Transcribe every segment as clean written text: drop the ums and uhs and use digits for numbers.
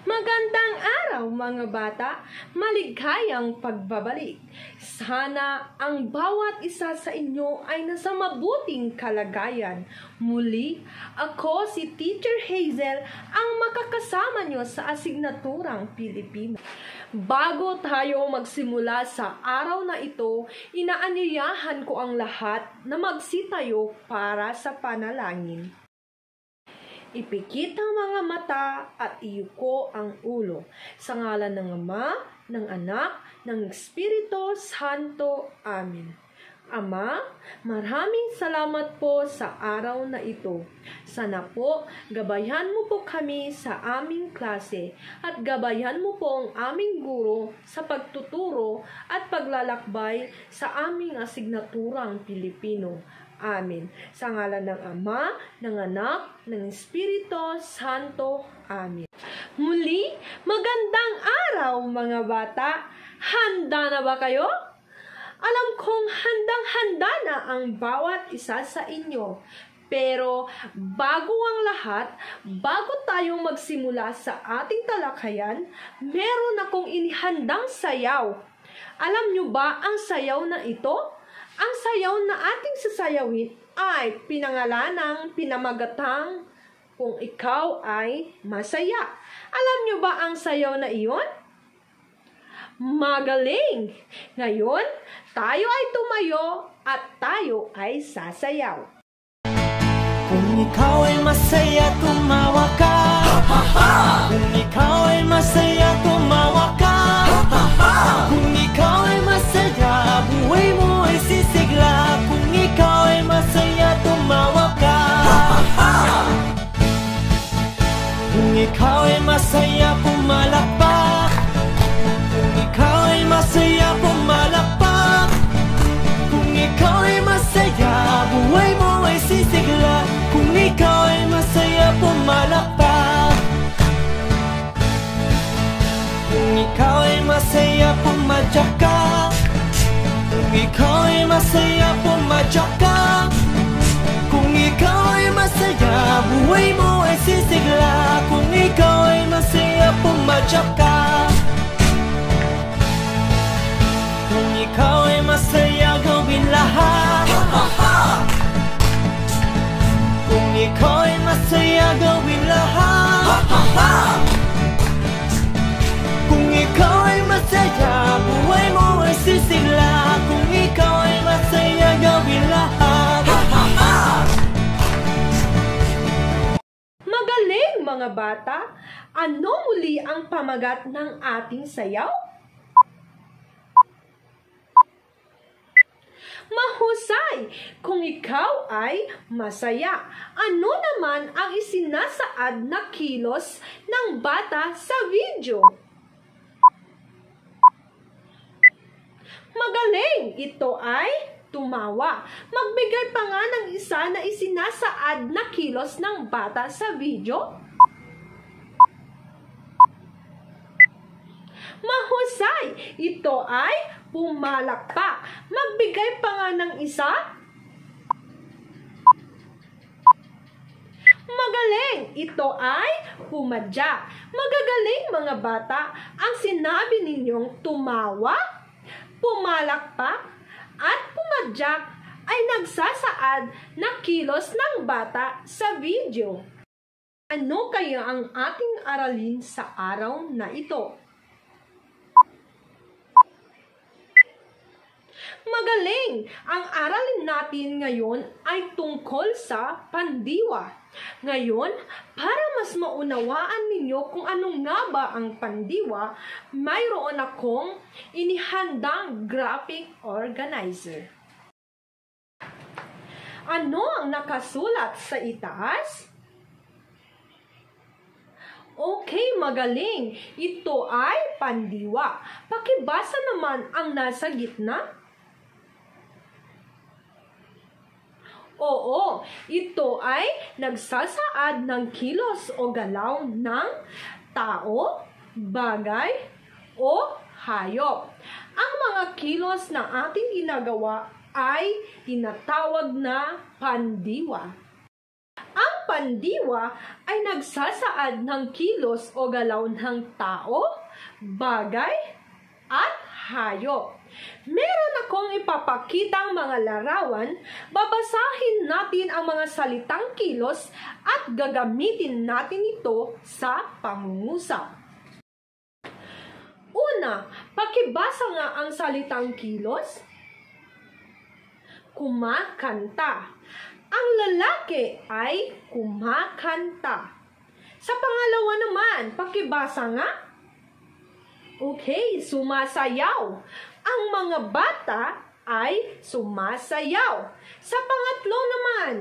Magandang araw mga bata, maligayang pagbabalik. Sana ang bawat isa sa inyo ay nasa mabuting kalagayan. Muli, ako si Teacher Hazel ang makakasama nyo sa asignaturang Pilipino. Bago tayo magsimula sa araw na ito, inaanyayahan ko ang lahat na magsitayo para sa panalangin. Ipikit ang mga mata at iyuko ang ulo. Sa ngalan ng Ama, ng Anak, ng Espiritu Santo. Amen. Ama, maraming salamat po sa araw na ito. Sana po, gabayan mo po kami sa aming klase at gabayan mo po ang aming guro sa pagtuturo at paglalakbay sa aming asignaturang Pilipino. Amen. Sa ngalan ng Ama, ng Anak, ng Espiritu Santo. Amen. Muli, magandang araw mga bata. Handa na ba kayo? Alam kong handang-handa na ang bawat isa sa inyo. Pero bago ang lahat, bago tayong magsimula sa ating talakayan, meron akong inihandang sayaw. Alam nyo ba ang sayaw na ito? Ang sayaw na ating sasayawin ay pinangalanang pinamagatang kung ikaw ay masaya. Alam nyo ba ang sayaw na iyon? Magaling! Ngayon, tayo ay tumayo at tayo ay sasayaw. Kung ikaw ay masaya, tumawa ka. Kung ikaw ay masaya, tumawa ka. Kung ikaw ay masaya, buhay mo ay sisigla. Kung ikaw ay masaya, tumawa ka. Kung ikaw ay masaya, pumalakpak. Kung ikaw ay masaya, pumalakpak. Kung ikaw ay masaya, buhay mo ay sisigla. Kung ikaw ay masaya, pumalakpak. Kung ikaw ay masaya, pumadyak ka. Kung ikaw ay masaya, pumadyak ka. Kung ikaw ay masaya, buhay mo ay sisigla. Kung ikaw ay masaya, pumadyak ka. Kung ikaw ay masaya, gawin lahat. Kung ikaw ay masaya, gawin lahat. Kung ikaw ay masaya, buhay mo ay sisigla. Kung ikaw ay masaya, gawin lahat. Magaling mga bata! Ano muli ang pamagat ng ating sayaw? Mahusay! Kung ikaw ay masaya. Ano naman ang isinasaad na kilos ng bata sa video? Magaling! Ito ay tumawa. Magbigay pa nga ng isa na isinasaad na kilos ng bata sa video. Mahusay! Ito ay pumalakpak. Magbigay pa nga ng isa. Magaling! Ito ay pumadyak. Magagaling mga bata. Ang sinabi ninyong tumawa, pumalakpak, at pumadyak ay nagsasaad na kilos ng bata sa video. Ano kaya ang ating aralin sa araw na ito? Magaling! Ang aralin natin ngayon ay tungkol sa pandiwa. Ngayon, para mas maunawaan ninyo kung ano nga ba ang pandiwa, mayroon akong inihandang graphic organizer. Ano ang nakasulat sa itaas? Okay, magaling. Ito ay pandiwa. Pakibasa naman ang nasa gitna. Oo, ito ay nagsasaad ng kilos o galaw ng tao, bagay, o hayop. Ang mga kilos na ating ginagawa ay tinatawag na pandiwa. Ang pandiwa ay nagsasaad ng kilos o galaw ng tao, bagay, at hayop. Meron akong ipapakitang mga larawan, babasahin natin ang mga salitang kilos at gagamitin natin ito sa pangungusap. Una, pakibasa nga ang salitang kilos. Kumakanta. Ang lalaki ay kumakanta. Sa pangalawa naman, pakibasa nga. Okay, sumasayaw. Ang mga bata ay sumasayaw. Sa pangatlo naman,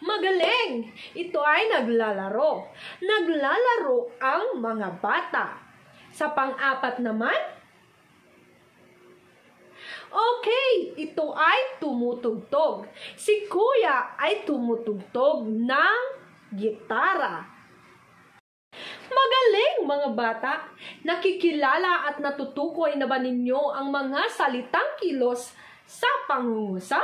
magaling. Ito ay naglalaro. Naglalaro ang mga bata. Sa pang-apat naman, okay, ito ay tumutugtog. Si kuya ay tumutugtog ng gitara. Magaling mga bata! Nakikilala at natutukoy na ba ninyo ang mga salitang kilos sa pangungusap?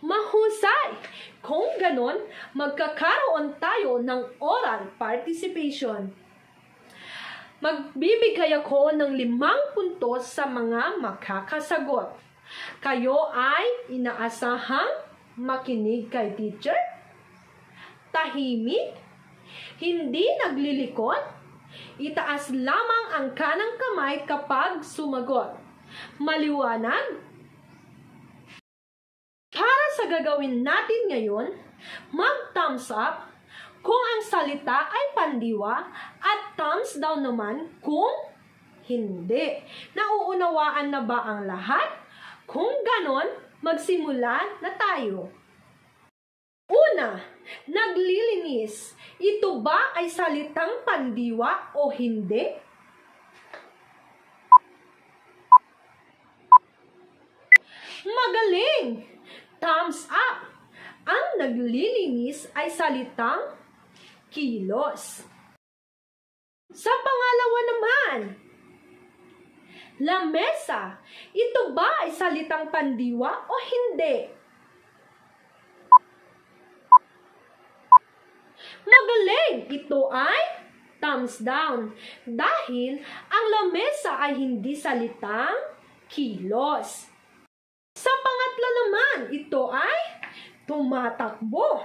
Mahusay! Kung ganon, magkakaroon tayo ng oral participation. Magbibigay ako ng 5 puntos sa mga makakasagot. Kayo ay inaasahang makinig kay teacher, tahimik, hindi naglilikot, itaas lamang ang kanang kamay kapag sumagot. Maliwanag? Para sa gagawin natin ngayon, mag-thumbs up kung ang salita ay pandiwa at thumbs down naman kung hindi. Nauunawaan na ba ang lahat? Kung ganon, magsimula na tayo. Una, naglilinis. Ito ba ay salitang pandiwa o hindi? Magaling! Thumbs up! Ang naglilinis ay salitang kilos. Sa pangalawa naman, lamesa. Ito ba ay salitang pandiwa o hindi? Magaling! Ito ay thumbs down. Dahil ang lamesa ay hindi salitang kilos. Sa pangatlo naman, ito ay tumatakbo.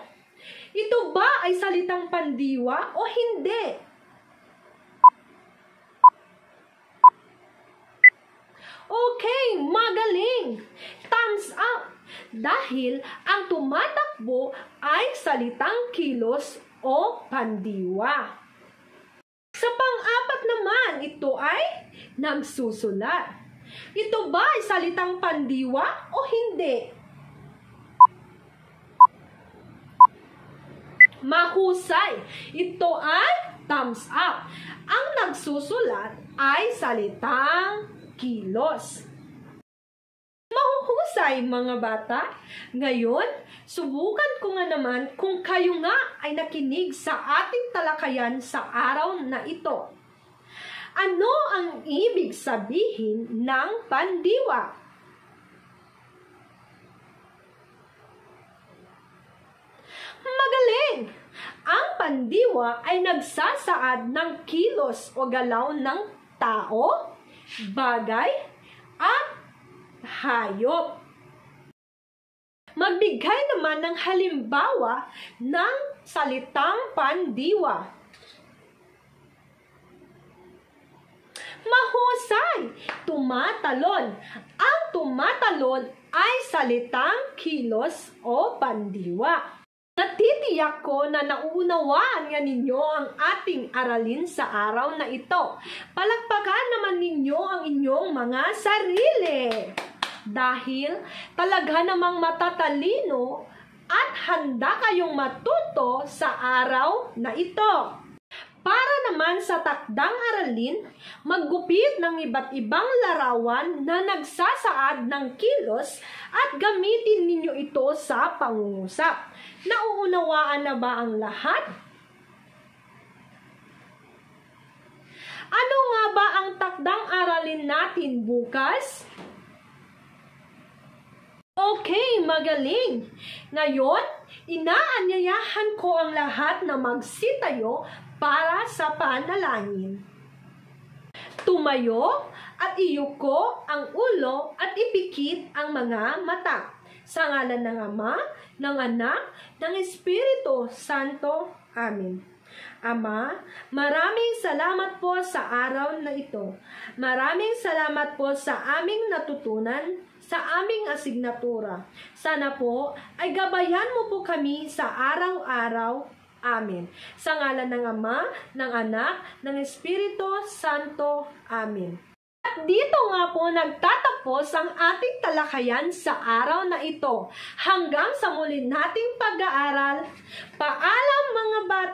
Ito ba ay salitang pandiwa o hindi? Okay, magaling! Thumbs up! Dahil ang tumatakbo ay salitang kilos o pandiwa. Sa pang-apat naman, ito ay nagsusulat. Ito ba ay salitang pandiwa o hindi? Mahusay! Ito ay thumbs up. Ang nagsusulat ay salitang kilos. Mahuhusay mga bata. Ngayon, subukan ko nga naman kung kayo nga ay nakinig sa ating talakayan sa araw na ito. Ano ang ibig sabihin ng pandiwa? Magaling! Ang pandiwa ay nagsasaad ng kilos o galaw ng tao, bagay, at hayop. Magbigay naman ng halimbawa ng salitang pandiwa. Mahusay! Tumatalon. Ang tumatalon ay salitang kilos o pandiwa. Natitiyak ko na nauunawaan nga ninyo ang ating aralin sa araw na ito. Palakpakan naman ninyo ang inyong mga sarili. Dahil talaga namang matatalino at handa kayong matuto sa araw na ito. Para naman sa takdang aralin, maggupit ng iba't ibang larawan na nagsasaad ng kilos at gamitin ninyo ito sa pangungusap. Nauunawaan na ba ang lahat? Ano nga ba ang takdang aralin natin bukas? Okay, magaling. Ngayon, inaanyayahan ko ang lahat na magsitayo para sa panalangin. Tumayo at iyuko ang ulo at ipikit ang mga mata. Sa ngalan ng Ama, ng Anak, ng Espiritu Santo. Amen. Ama, maraming salamat po sa araw na ito. Maraming salamat po sa aming natutunan, sa aming asignatura. Sana po ay gabayan mo po kami sa araw-araw. Amen. Sa ngalan ng Ama, ng Anak, ng Espiritu Santo. Amen. At dito nga po nagtatapos ang ating talakayan sa araw na ito. Hanggang sa muli nating pag-aaral. Paalam mga bata!